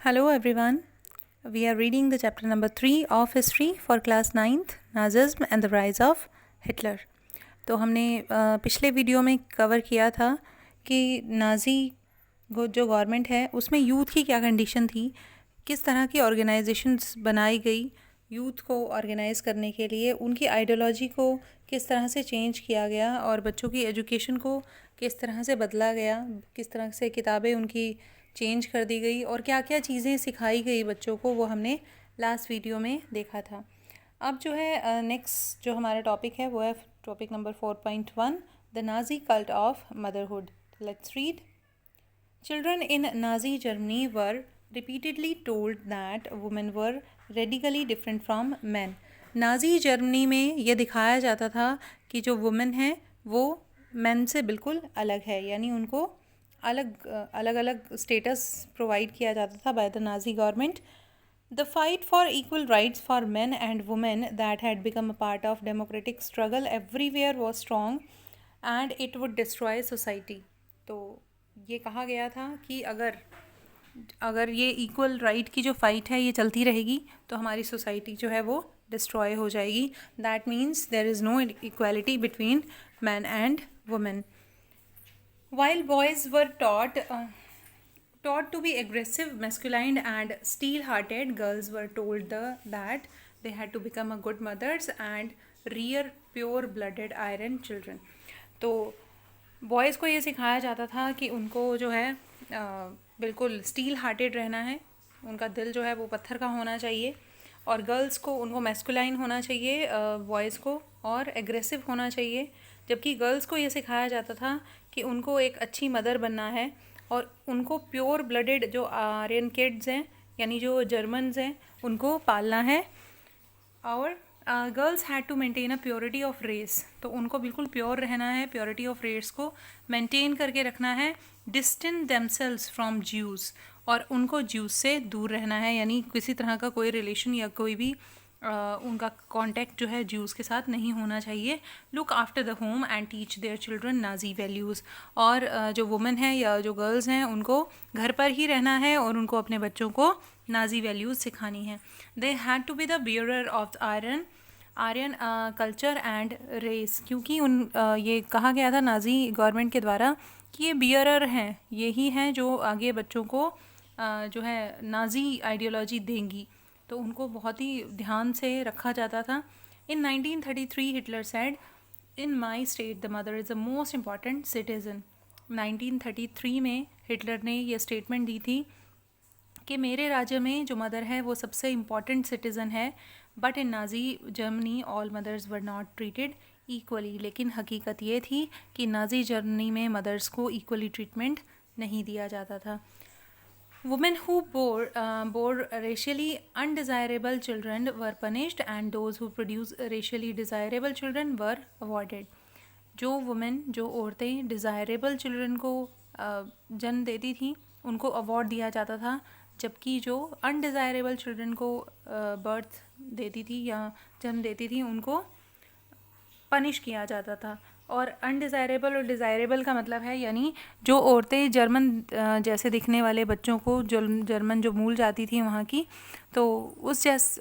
Hello everyone. We are reading the chapter number 3 of history for class 9th, Nazism and the rise of Hitler. तो हमने पिछले video में cover किया था कि नाज़ी जो गवर्नमेंट है उसमें यूथ की क्या कंडीशन थी, किस तरह की ऑर्गेनाइजेशंस बनाई गई यूथ को ऑर्गेनाइज़ करने के लिए, उनकी आइडियोलॉजी को किस तरह से चेंज किया गया और बच्चों की एजुकेशन को किस तरह से बदला गया, किस तरह से किताबें उनकी चेंज कर दी गई और क्या क्या चीज़ें सिखाई गई बच्चों को, वो हमने लास्ट वीडियो में देखा था। अब जो है नेक्स्ट जो हमारा टॉपिक है वो है topic number 4.1, the Nazi cult of motherhood. Let's read. Children in Nazi Germany were repeatedly told that women were radically different from men. Nazi Germany में ये दिखाया जाता था कि जो वुमेन है वो मैन से बिल्कुल अलग है, यानी उनको अलग अलग स्टेटस प्रोवाइड किया जाता था by the Nazi government. The fight for equal rights for men and women that had become a part of democratic struggle everywhere was strong and it would destroy society. तो ये कहा गया था कि अगर ये इक्वल राइट की जो फाइट है ये चलती रहेगी तो हमारी सोसाइटी जो है वो डिस्ट्रॉय हो जाएगी. That means there is no equality between man and women. While boys were taught to be aggressive, masculine and steel-hearted, girls were told that they had to become a good mothers and rear pure-blooded iron children. तो boys को ये सिखाया जाता था कि उनको जो है बिल्कुल स्टील हार्टेड रहना है, उनका दिल जो है वो पत्थर का होना चाहिए, और गर्ल्स को उनको मैस्कुलाइन होना चाहिए बॉयज़ को, और एग्रेसिव होना चाहिए. जबकि गर्ल्स को ये सिखाया जाता था कि उनको एक अच्छी मदर बनना है और उनको प्योर ब्लडेड जो आर्यन किड्स हैं यानी जो जर्मन्स हैं उनको पालना है. और girls had to maintain a purity of race, तो उनको बिल्कुल प्योर रहना है, प्योरिटी ऑफ रेस को मेंटेन करके रखना है. डिस्टेंस देमसेल्व्स फ्रॉम ज्यूज़, और उनको ज्यूज़ से दूर रहना है, यानी किसी तरह का कोई रिलेशन या कोई भी उनका कांटेक्ट जो है ज्यूज़ के साथ नहीं होना चाहिए. Look after the home and teach their children Nazi values, और जो वुमेन है या जो गर्ल्स हैं उनको घर पर ही रहना है और उनको अपने बच्चों को नाजी वैल्यूज़ सिखानी है. They had to be the bearer of Aryan culture and race, क्योंकि ये कहा गया था नाजी गवर्नमेंट के द्वारा कि ये बियरर हैं, यही हैं जो आगे बच्चों को जो है नाजी आइडियोलॉजी देंगी, तो उनको बहुत ही ध्यान से रखा जाता था. इन 1933 Hitler said, in my state the mother is the most important citizen. 1933 में हिटलर ने ये स्टेटमेंट दी थी कि मेरे राज्य में जो मदर है वो सबसे इम्पॉर्टेंट सिटीज़न है. But in Nazi Germany all mothers were not treated equally, लेकिन हकीकत ये थी कि नाज़ी जर्मनी में मदर्स को इक्वली ट्रीटमेंट नहीं दिया जाता था. Women who bore racially undesirable children were punished and those who produced racially desirable children were awarded. जो औरतें डिज़ायरेबल चिल्ड्रन को जन्म देती थी उनको अवार्ड दिया जाता था, जबकि जो अनडिज़ायरेबल चिल्ड्रन को बर्थ देती थी या जन्म देती थी उनको पनिश किया जाता था. और अनडिज़ायरेबल और डिज़ायरेबल का मतलब है, यानी जो औरतें जर्मन जैसे दिखने वाले बच्चों को, जर्मन जो मूल जाती थी वहाँ की, तो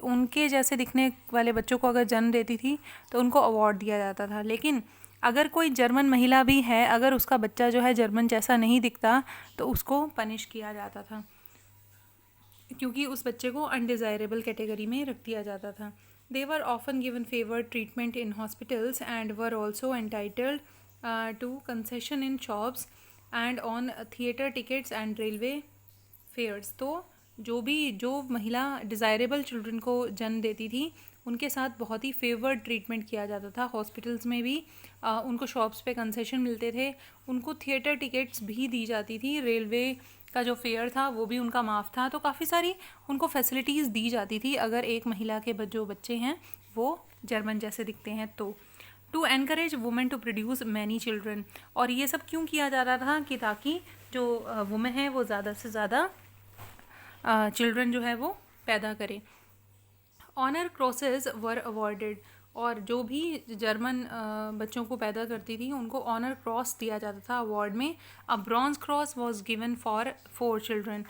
उनके जैसे दिखने वाले बच्चों को अगर जन्म देती थी तो उनको अवार्ड दिया जाता था. लेकिन अगर कोई जर्मन महिला भी है, अगर उसका बच्चा जो है जर्मन जैसा नहीं दिखता तो उसको पनिश किया जाता था, क्योंकि उस बच्चे को अनडिज़ायरेबल कैटेगरी में रख दिया जाता था. They were often given favored treatment in hospitals and were also entitled to concession in shops and on theatre tickets and railway fares. तो जो महिला डिज़ायरेबल चिल्ड्रन को जन्म देती थी उनके साथ बहुत ही फेवर्ड ट्रीटमेंट किया जाता था. हॉस्पिटल्स में भी उनको शॉप्स पे कंसेशन मिलते थे, उनको थिएटर टिकट्स भी दी जाती थी, रेलवे का जो फेयर था वो भी उनका माफ़ था. तो काफ़ी सारी उनको फैसिलिटीज़ दी जाती थी अगर एक महिला के जो बच्चे हैं वो जर्मन जैसे दिखते हैं तो. To encourage women to produce many children, और ये सब क्यों किया जा रहा था कि ताकि जो वुमेन है वो ज़्यादा से ज़्यादा चिल्ड्रन जो है वो पैदा करे. ऑनर क्रॉसेस वर अवॉर्डेड, और जो भी जर्मन बच्चों को पैदा करती थी उनको ऑनर क्रॉस दिया जाता था अवार्ड में. A bronze cross was given for 4 children.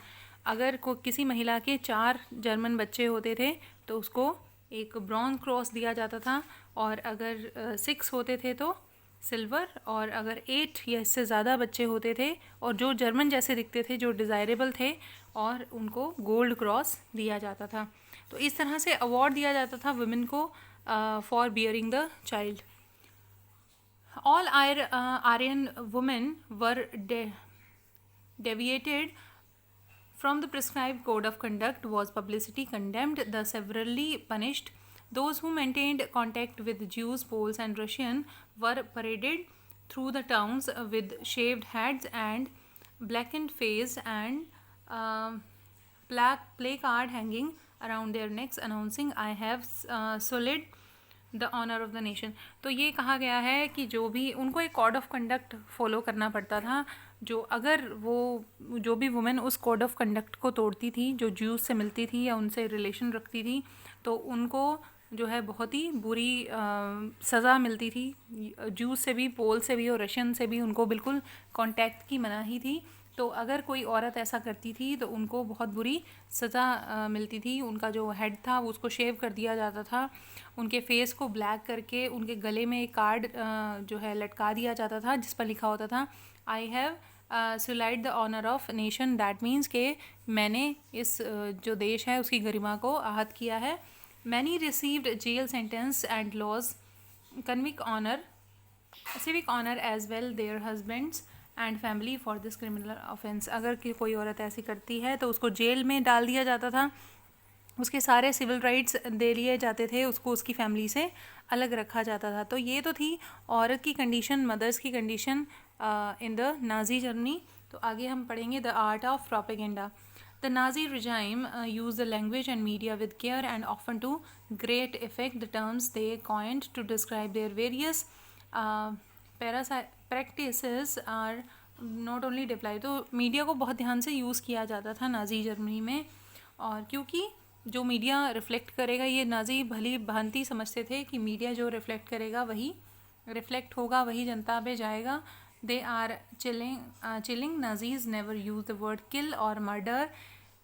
अगर किसी महिला के 4 जर्मन बच्चे होते थे तो उसको एक ब्रॉन्ज क्रॉस दिया जाता था, और अगर 6 होते थे तो सिल्वर, और अगर 8 या इससे ज़्यादा बच्चे होते थे और जो जर्मन जैसे दिखते थे, जो डिज़ायरेबल थे, और उनको गोल्ड क्रॉस दिया जाता था। तो इस तरह से अवार्ड दिया जाता था वुमेन को for bearing the child. All Aryan women were deviated from the prescribed code of conduct was publicly condemned, the severely punished. Those who maintained contact with Jews, Poles, and Russian were paraded through the towns with shaved heads and blackened face, and placard hanging around their necks announcing, "I have sullied the honour of the nation". तो ये कहा गया है कि जो भी उनको एक कोड ऑफ कंडक्ट फॉलो करना पड़ता था, जो भी वुमेन उस कोड ऑफ कंडक्ट को तोड़ती थी, जो ज्यूज से मिलती थी या उनसे रिलेशन रखती थी, तो उनको जो है बहुत ही बुरी सज़ा मिलती थी। ज्यूज से भी, पोल से भी और रशियन से भी उनको बिल्कुल कांटेक्ट की मनाही थी। तो अगर कोई औरत ऐसा करती थी तो उनको बहुत बुरी सज़ा मिलती थी। उनका जो हेड था वो उसको शेव कर दिया जाता था, उनके फेस को ब्लैक करके उनके गले में एक कार्ड जो है लटका दिया जाता था जिस पर लिखा होता था, "I have soiled the honour of nation". That means के मैंने इस जो देश है उसकी गरिमा को आहत किया है। Many received jail sentence and lost civic honor as well their husbands and family for this criminal offense। अगर कोई औरत ऐसी करती है तो उसको जेल में डाल दिया जाता था, उसके सारे सिविल राइट्स दे लिए जाते थे, उसको उसकी फैमिली से अलग रखा जाता था। तो ये तो थी औरत की कंडीशन, मदर्स की condition in the Nazi Germany. तो आगे हम पढ़ेंगे the art of propaganda. The Nazi regime used the language and media with care and often to great effect. The terms they coined to describe their various practices are not only deployed। तो media को बहुत ध्यान से use किया जाता था Nazi Germany में, और क्योंकि जो मीडिया रिफ्लेक्ट करेगा, ये नाजी भली भांति समझते थे कि मीडिया जो रिफ्लेक्ट करेगा वही रिफ्लेक्ट होगा, वही जनता पे जाएगा। They are chilling Nazis never use the word kill और murder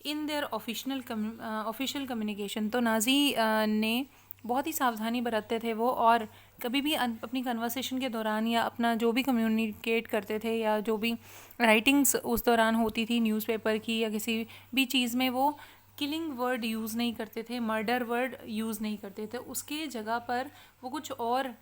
in their official communication. तो नाजी ने बहुत ही सावधानी बरतते थे वो, और कभी भी अपनी कन्वर्सेशन के दौरान या अपना जो भी कम्युनिकेट करते थे या जो भी राइटिंग्स उस दौरान होती थी न्यूज़पेपर की या किसी भी चीज़ में, वो किलिंग वर्ड यूज़ नहीं करते थे, मर्डर वर्ड यूज़ नहीं करते थे। उसके जगह पर वो कुछ और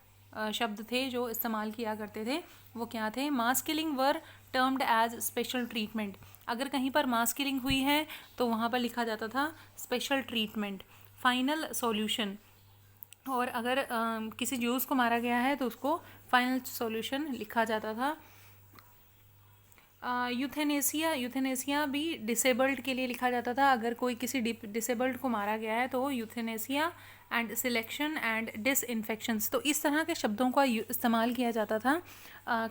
शब्द थे जो इस्तेमाल किया करते थे। वो क्या थे? मास किलिंग वर टर्म्ड एज स्पेशल ट्रीटमेंट। अगर कहीं पर मास किलिंग हुई है तो वहाँ पर लिखा जाता था स्पेशल ट्रीटमेंट, फाइनल सॉल्यूशन। और अगर किसी ज्यूज़ को मारा गया है तो उसको फाइनल सॉल्यूशन लिखा जाता था। यूथेनेसिया भी डिसेबल्ड के लिए लिखा जाता था। अगर कोई किसी डिसेबल्ड को मारा गया है तो यूथेनेसिया एंड सिलेक्शन एंड डिसइंफेक्शंस। तो इस तरह के शब्दों का इस्तेमाल किया जाता था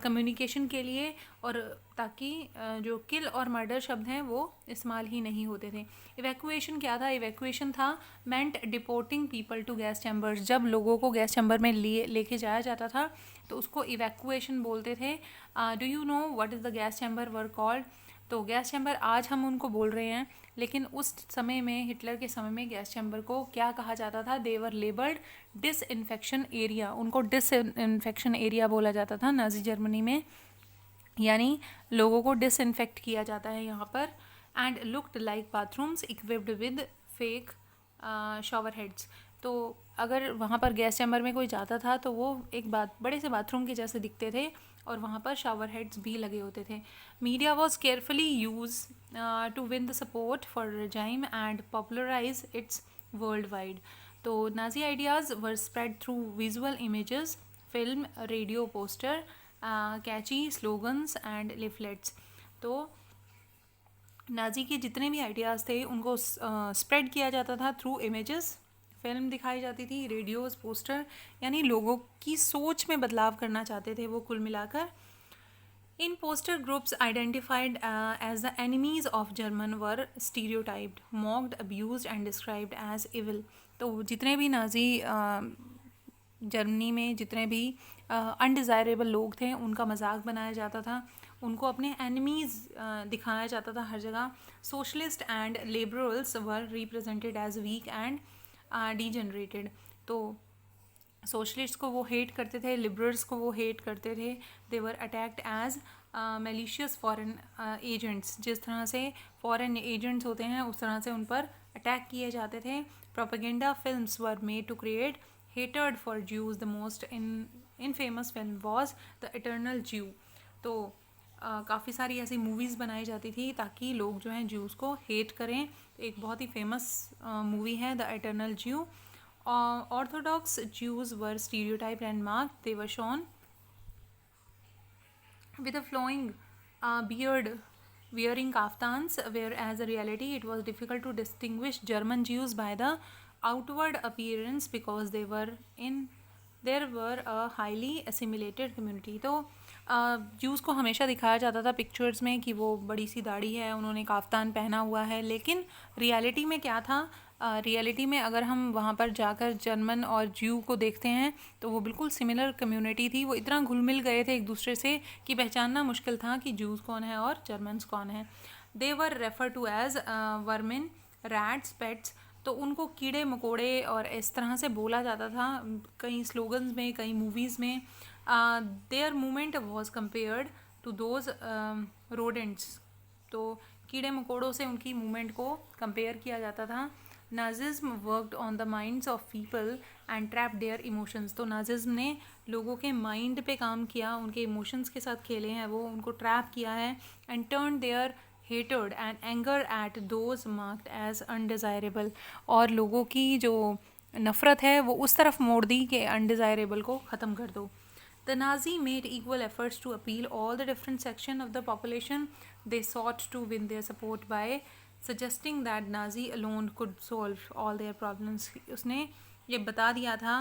कम्युनिकेशन के लिए, और ताकि जो किल और मर्डर शब्द हैं वो इस्तेमाल ही नहीं होते थे। इवैक्यूएशन क्या था? इवैक्यूएशन था मेंट deporting people to gas chambers. जब लोगों को गैस चैम्बर में लेके जाया जाता था तो उसको इवैक्यूएशन बोलते थे। Do you know what is the gas chamber were called? तो गैस चैम्बर आज हम उनको बोल रहे हैं, लेकिन उस समय में, हिटलर के समय में, गैस चैम्बर को क्या कहा जाता था? दे वर लेबल्ड डिसइंफेक्शन एरिया। उनको डिसइंफेक्शन एरिया बोला जाता था नाजी जर्मनी में, यानी लोगों को डिसइंफेक्ट किया जाता है यहाँ पर। And looked like bathrooms equipped with fake shower heads. तो अगर वहाँ पर गैस चैम्बर में कोई जाता था तो वो एक बड़े से बाथरूम के जैसे दिखते थे, और वहाँ पर शावर हेड्स भी लगे होते थे। Media was carefully use to win the support for regime and popularise its world wide. तो Nazi ideas were spread through visual images, film, radio, poster, catchy slogans and leaflets. तो Nazi के जितने भी ideas थे उनको spread किया जाता था थ्रू इमेजेस, फिल्म दिखाई जाती थी, रेडियोज़, पोस्टर, यानी लोगों की सोच में बदलाव करना चाहते थे वो कुल मिलाकर। In poster groups identified as the enemies of German were stereotyped, mocked, abused and described as evil. तो जितने भी नाजी जर्मनी में जितने भी अनडिज़ायरेबल लोग थे उनका मजाक बनाया जाता था, उनको अपने एनिमीज़ दिखाया जाता था हर जगह. Socialist and liberals were represented as weak and degenerated. तो सोशलिस्ट को वो हेट करते थे, लिबरल्स को वो हेट करते थे. They were attacked as malicious foreign agents. जिस तरह से फॉरेन एजेंट्स होते हैं उस तरह से उन पर अटैक किए जाते थे. Propaganda films were made to create hatred for Jews. The most infamous film was the eternal Jew. तो काफ़ी सारी ऐसी मूवीज़ बनाई जाती थी ताकि लोग जो हैं ज्यूज़ को हेट करें. एक बहुत ही फेमस मूवी है द इटर्नल ज्यू. Orthodox Jews were stereotyped and marked. They were shown with a flowing beard, wearing kaftans, whereas in reality it was difficult to distinguish German Jews by the outward appearance because there were a highly assimilated community. तो Jews को हमेशा दिखाया जाता था pictures में कि वो बड़ी सी दाढ़ी है, उन्होंने काफ्तान पहना हुआ है, लेकिन रियलिटी में क्या था? रियलिटी में अगर हम वहाँ पर जाकर जर्मन और ज्यू को देखते हैं तो वो बिल्कुल सिमिलर कम्युनिटी थी. वो इतना घुल मिल गए थे एक दूसरे से कि पहचानना मुश्किल था कि ज्यूज़ कौन है और जर्मन्स कौन है. They were refer to as vermin, rats, pets. तो उनको कीड़े मकोड़े और इस तरह से बोला जाता था कई स्लोगन्स में, कई मूवीज़ में. Their movement was compared to those rodents. तो कीड़े मकोड़ों से उनकी मूवमेंट को कंपेयर किया जाता था. Nazism worked on the minds of people and trap their emotions. तो नाजिज्म ने लोगों के माइंड पे काम किया, उनके इमोशंस के साथ खेले हैं, वो उनको ट्रैप किया है. And turn their hatred and anger at those marked as undesirable. और लोगों की जो नफ़रत है वो उस तरफ मोड़ दी कि अनडिज़ायरेबल को ख़त्म कर दो. The Nazi made equal efforts to appeal all the different sections of the population. They sought to win their support by suggesting that Nazi alone could solve all their problems. उसने ये बता दिया था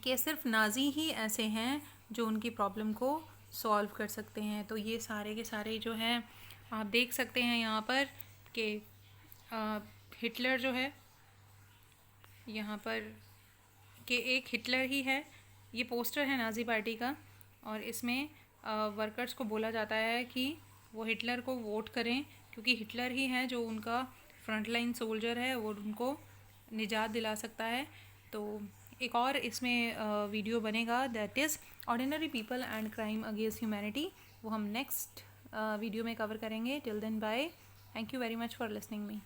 कि सिर्फ नाजी ही ऐसे हैं जो उनकी प्रॉब्लम को सॉल्व कर सकते हैं. तो ये सारे के सारे जो हैं आप देख सकते हैं यहाँ पर कि हिटलर जो है यहाँ पर कि एक हिटलर ही है. ये पोस्टर है नाजी पार्टी का और इसमें वर्कर्स को बोला जाता है कि वो हिटलर को वोट करें क्योंकि हिटलर ही है जो उनका फ्रंटलाइन सोल्जर है और उनको निजात दिला सकता है. तो एक और इसमें वीडियो बनेगा that is ordinary people and crime against humanity. वो हम नेक्स्ट वीडियो में कवर करेंगे. Till then bye. Thank you very much for listening me.